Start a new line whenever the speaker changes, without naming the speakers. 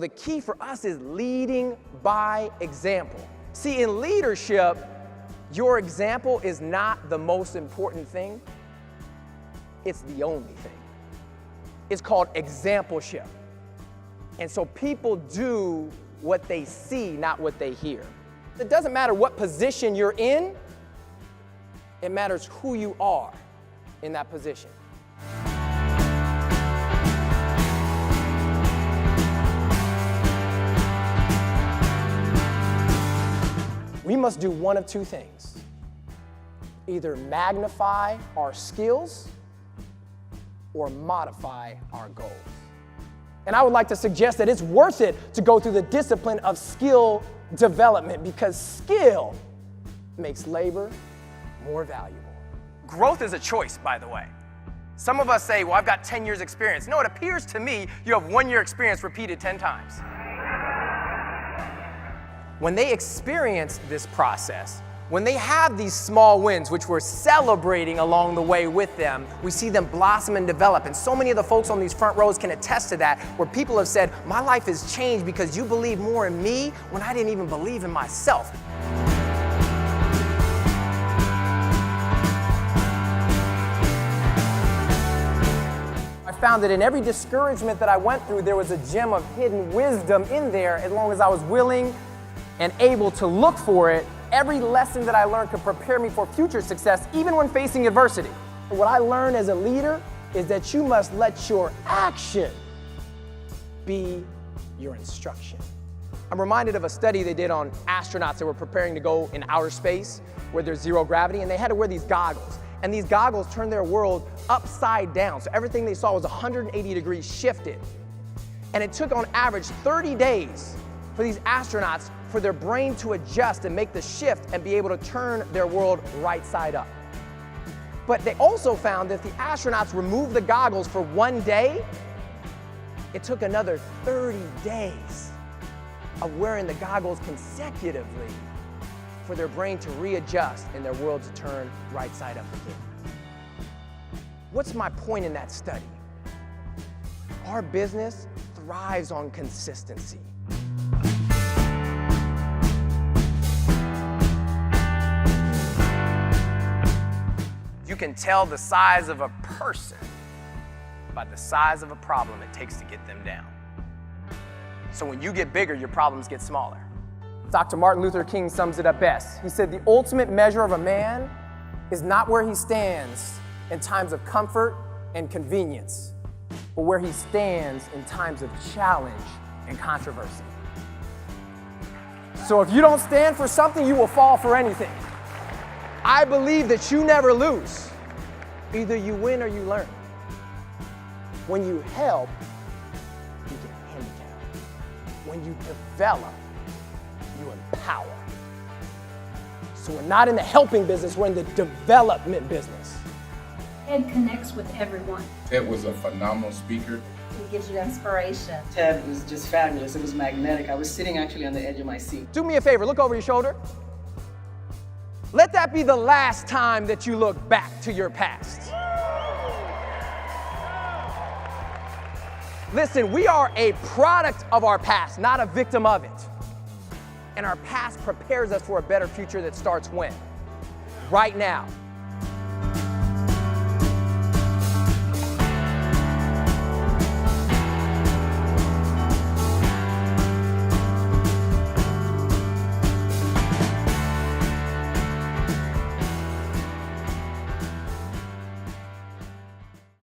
The key for us is leading by example. See, in leadership, your example is not the most important thing. It's the only thing. It's called exampleship. And so people do what they see, not what they hear. It doesn't matter what position you're in. It matters who you are in that position. We must do one of two things. Either magnify our skills or modify our goals. And I would like to suggest that it's worth it to go through the discipline of skill development, because skill makes labor more valuable. Growth is a choice, by the way. Some of us say, well, I've got 10 years experience. No, it appears to me you have 1 year experience repeated 10 times. When they experience this process, when they have these small wins, which we're celebrating along the way with them, we see them blossom and develop. And so many of the folks on these front rows can attest to that, where people have said, my life has changed because you believe more in me when I didn't even believe in myself. I found that in every discouragement that I went through, there was a gem of hidden wisdom in there, as long as I was willing and able to look for it. Every lesson that I learned could prepare me for future success, even when facing adversity. What I learned as a leader is that you must let your action be your instruction. I'm reminded of a study they did on astronauts that were preparing to go in outer space where there's zero gravity, and they had to wear these goggles. And these goggles turned their world upside down. So everything they saw was 180 degrees shifted. And it took on average 30 days for these astronauts for their brain to adjust and make the shift and be able to turn their world right side up. But they also found that if the astronauts removed the goggles for 1 day, it took another 30 days of wearing the goggles consecutively for their brain to readjust and their world to turn right side up again. What's my point in that study? Our business thrives on consistency. You can tell the size of a person by the size of a problem it takes to get them down. So when you get bigger, your problems get smaller. Dr. Martin Luther King sums it up best. He said, the ultimate measure of a man is not where he stands in times of comfort and convenience, but where he stands in times of challenge and controversy. So if you don't stand for something, you will fall for anything. I believe that you never lose. Either you win or you learn. When you help, you get handicapped. When you develop, you empower. So we're not in the helping business, we're in the development business.
Ted connects with everyone.
Ted was a phenomenal speaker.
He gives you inspiration.
Ted was just fabulous. It was magnetic. I was sitting actually on the edge of my seat.
Do me a favor, look over your shoulder. Let that be the last time that you look back to your past. Listen, we are a product of our past, not a victim of it. And our past prepares us for a better future that starts when? Right now.